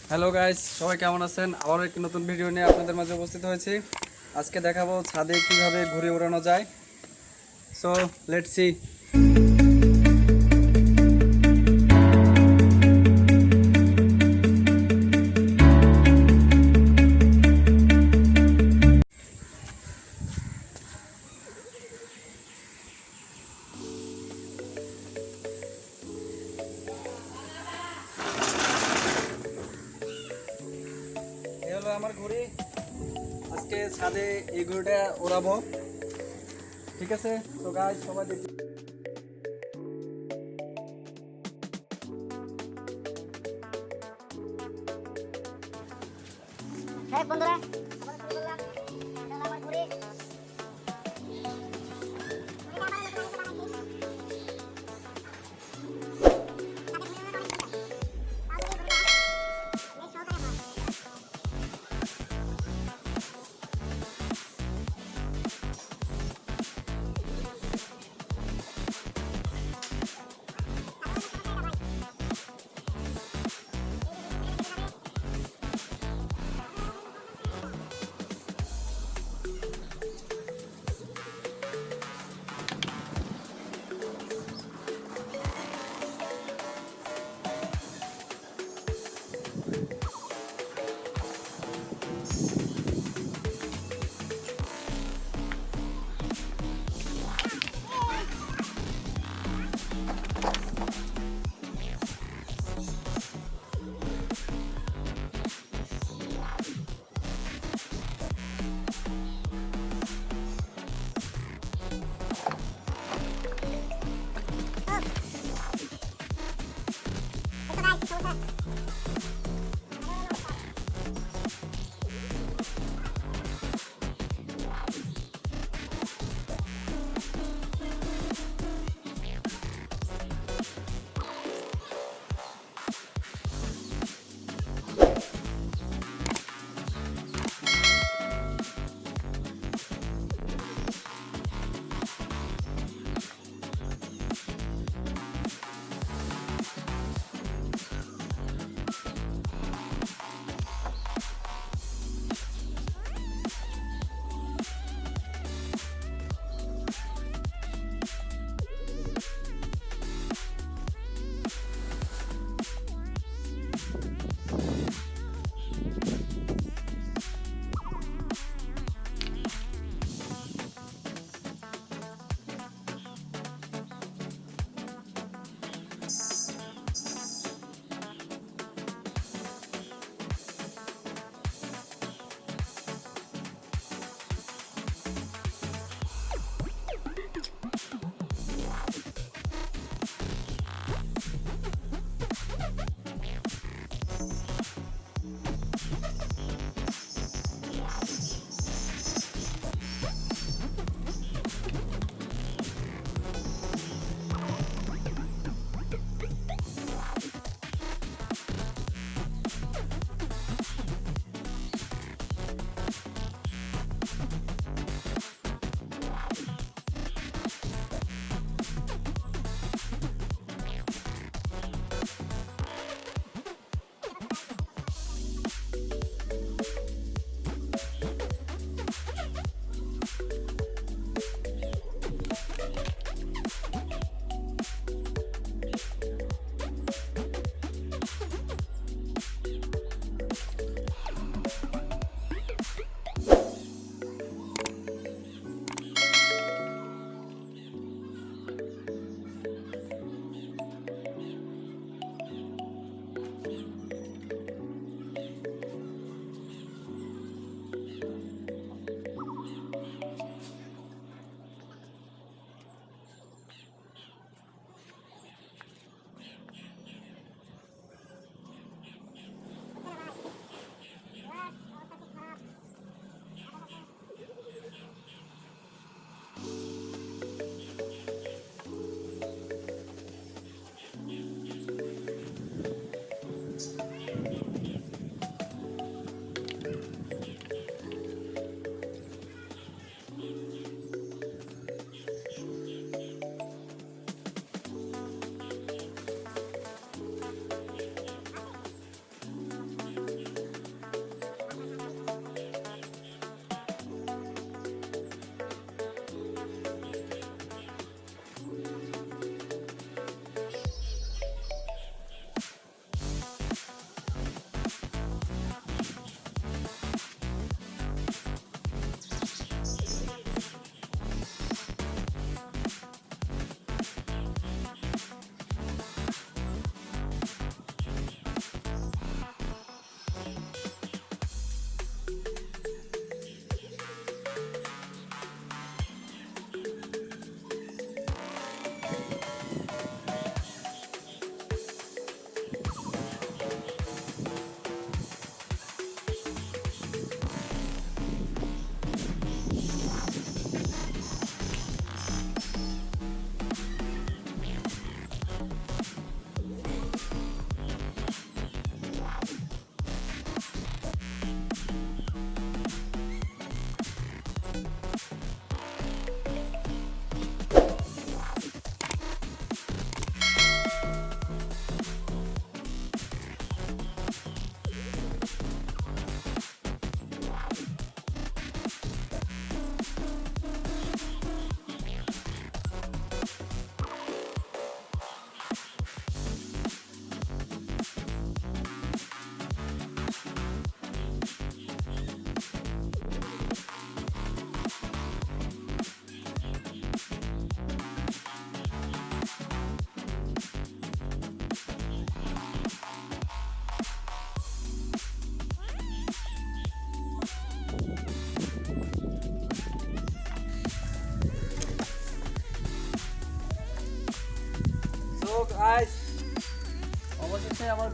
Hello guys, সবাই কেমন আছেন? আবারও একটি নতুন ভিডিও নিয়ে আপনাদের মাঝে উপস্থিত হয়েছি। আজকে দেখাবো ছাদে কিভাবে ঘুড়ি ওড়ানো যায়। So let's see. এই হলো আমার ঘুড়ি। আজকে ছাদে এই ঘুড়িটা ওড়াবো, ঠিক আছে? তো গাইস, সবাই দেখি। হ্যাঁ বন্ধুরা, আবার শুরু করলাম। এটা হলো আমার ঘুড়ি।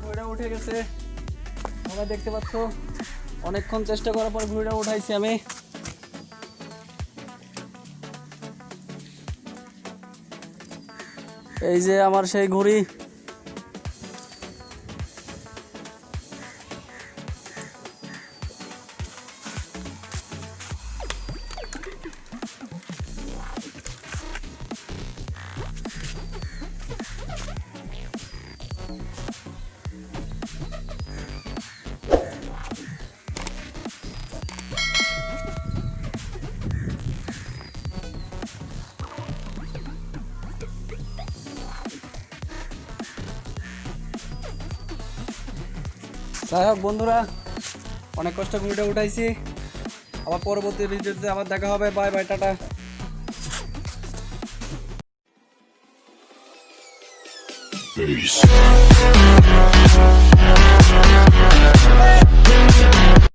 ঘুড়িটা উঠে গেছে, তোমরা দেখতে পাচ্ছ। অনেকক্ষণ চেষ্টা করার পর ঘুড়িটা উঠাইছি আমি। এই যে আমার সেই ঘুড়ি। যাই হোক বন্ধুরা, অনেক কষ্ট ঘুড়িটা উঠাইছি। আবার পরবর্তী ভিডিওতে আবার দেখা হবে। Bye bye, tata. Peace.